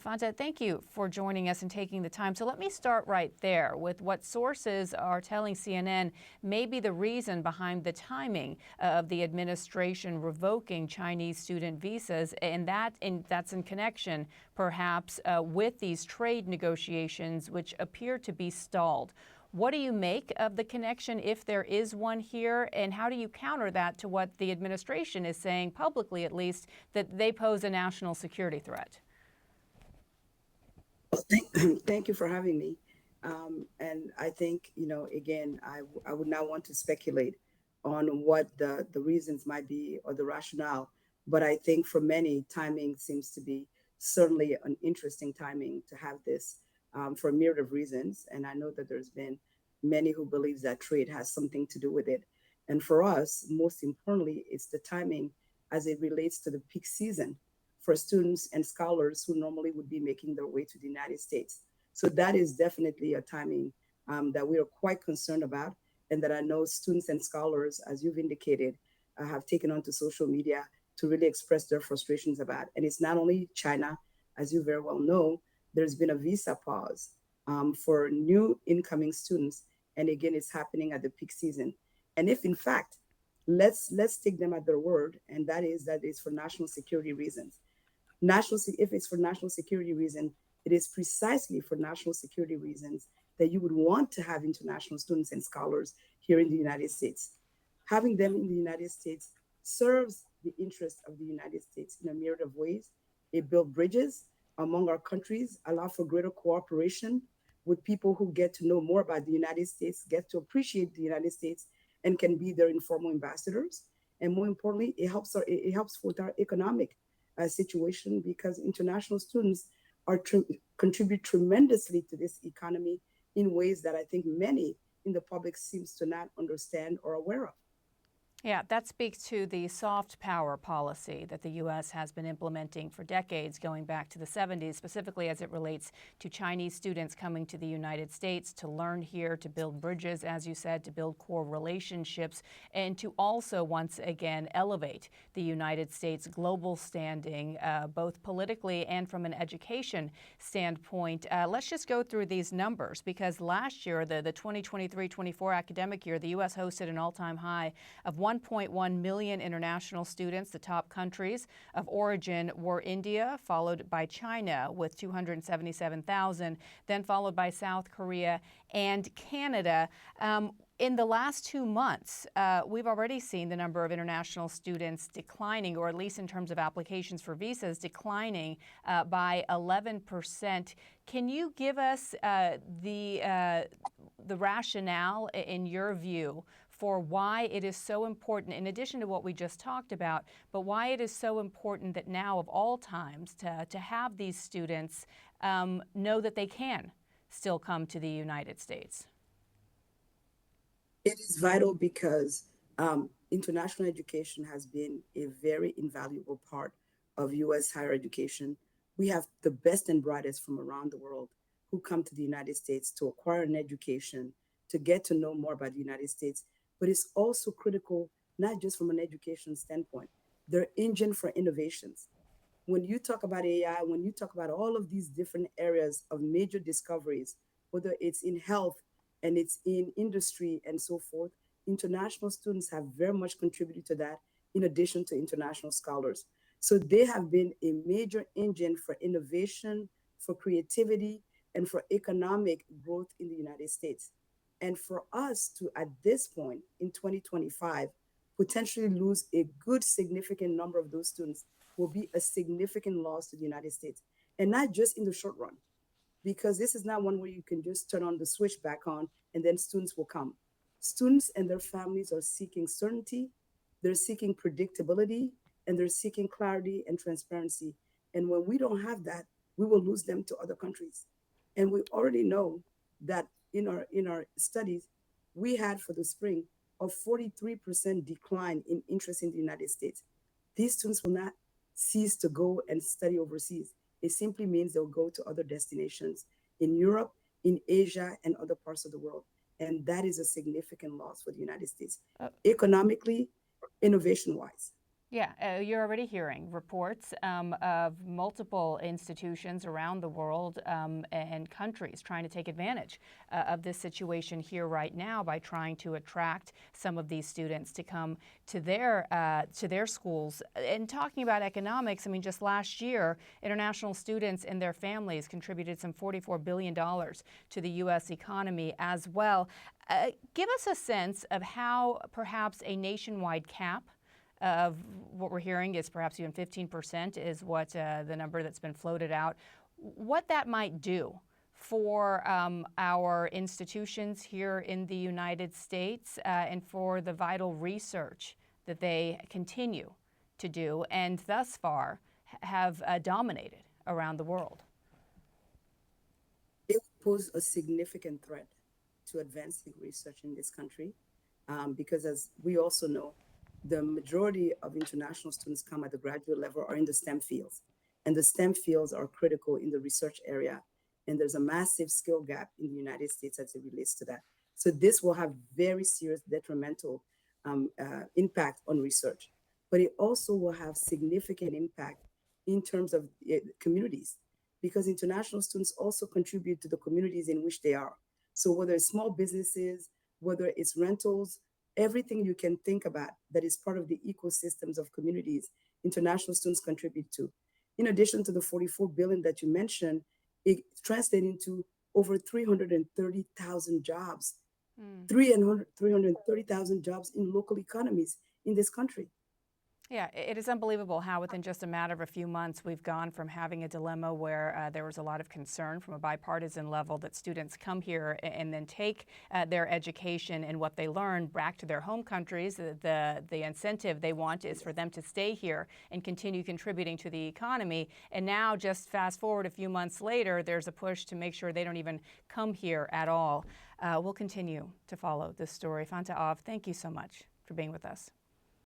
Fanta, thank you for joining us and taking the time. So let me start right there with what sources are telling CNN may be the reason behind the timing of the administration revoking Chinese student visas, and that's in connection, perhaps, with these trade negotiations, which appear to be stalled. What do you make of the connection, if there is one here, and how do you counter that to what the administration is saying, publicly at least, that they pose a national security threat? Thank you for having me. And I think, again, I would not want to speculate on what the reasons might be or the rationale. But I think for many, timing seems to be certainly an interesting timing to have this for a myriad of reasons. And I know that there's been many who believes that trade has something to do with it. And for us, most importantly, it's the timing as it relates to the peak season for students and scholars who normally would be making their way to the United States. So that is definitely a timing that we are quite concerned about, and that I know students and scholars, as you've indicated, have taken onto social media to really express their frustrations about. And it's not only China, as you very well know, there's been a visa pause for new incoming students, and again, it's happening at the peak season. And if in fact, let's take them at their word, and that is for national security reasons. If it's for national security reason, it is precisely for national security reasons that you would want to have international students and scholars here in the United States. Having them in the United States serves the interests of the United States in a myriad of ways. It builds bridges among our countries, allow for greater cooperation with people who get to know more about the United States, get to appreciate the United States, and can be their informal ambassadors. And more importantly, it helps with our economic situation, because international students contribute tremendously to this economy in ways that I think many in the public seems to not understand or aware of. Yeah, that speaks to the soft power policy that the U.S. has been implementing for decades, going back to the 70s, specifically as it relates to Chinese students coming to the United States to learn here, to build bridges, as you said, to build core relationships, and to also, once again, elevate the United States' global standing, both politically and from an education standpoint. Let's just go through these numbers, because last year, the 2023-24 academic year, the U.S. hosted an all-time high of 1.1 million international students. The top countries of origin were India, followed by China with 277,000, then followed by South Korea and Canada. In the last 2 months, we've already seen the number of international students declining, or at least in terms of applications for visas, declining by 11%. Can you give us the rationale, in your view, for why it is so important, in addition to what we just talked about, but why it is so important that now, of all times, to have these students know that they can still come to the United States? It is vital because international education has been a very invaluable part of U.S. higher education. We have the best and brightest from around the world who come to the United States to acquire an education, to get to know more about the United States. But it's also critical, not just from an education standpoint, they're engine for innovations. When you talk about AI, when you talk about all of these different areas of major discoveries, whether it's in health and it's in industry and so forth, international students have very much contributed to that, in addition to international scholars. So they have been a major engine for innovation, for creativity, and for economic growth in the United States. And for us to, at this point in 2025, potentially lose a good significant number of those students will be a significant loss to the United States. And not just in the short run, because this is not one where you can just turn on the switch back on and then students will come. Students and their families are seeking certainty, they're seeking predictability, and they're seeking clarity and transparency. And when we don't have that, we will lose them to other countries. And we already know that in our studies, we had for the spring a 43% decline in interest in the United States. These students will not cease to go and study overseas. It simply means they'll go to other destinations in Europe, in Asia, and other parts of the world. And that is a significant loss for the United States, Uh, economically, innovation wise. Yeah, you're already hearing reports of multiple institutions around the world and countries trying to take advantage of this situation here right now by trying to attract some of these students to come to their schools. And talking about economics, I mean, just last year, international students and their families contributed some $44 billion to the U.S. economy as well. Give us a sense of how perhaps a nationwide cap of what we're hearing is perhaps even 15% is what the number that's been floated out, what that might do for our institutions here in the United States and for the vital research that they continue to do and thus far have dominated around the world. It poses a significant threat to advancing research in this country because, as we also know, the majority of international students come at the graduate level are in the STEM fields. And the STEM fields are critical in the research area. And there's a massive skill gap in the United States as it relates to that. So this will have very serious detrimental impact on research. But it also will have significant impact in terms of communities, because international students also contribute to the communities in which they are. So whether it's small businesses, whether it's rentals, everything you can think about that is part of the ecosystems of communities, international students contribute to. In addition to the 44 billion that you mentioned, it translates into over 330,000 jobs, 330,000 jobs in local economies in this country. Yeah, it is unbelievable how within just a matter of a few months we've gone from having a dilemma where there was a lot of concern from a bipartisan level that students come here and then take their education and what they learn back to their home countries. The incentive they want is for them to stay here and continue contributing to the economy. And now, just fast forward a few months later, there's a push to make sure they don't even come here at all. We'll continue to follow this story. Fanta Aw, thank you so much for being with us.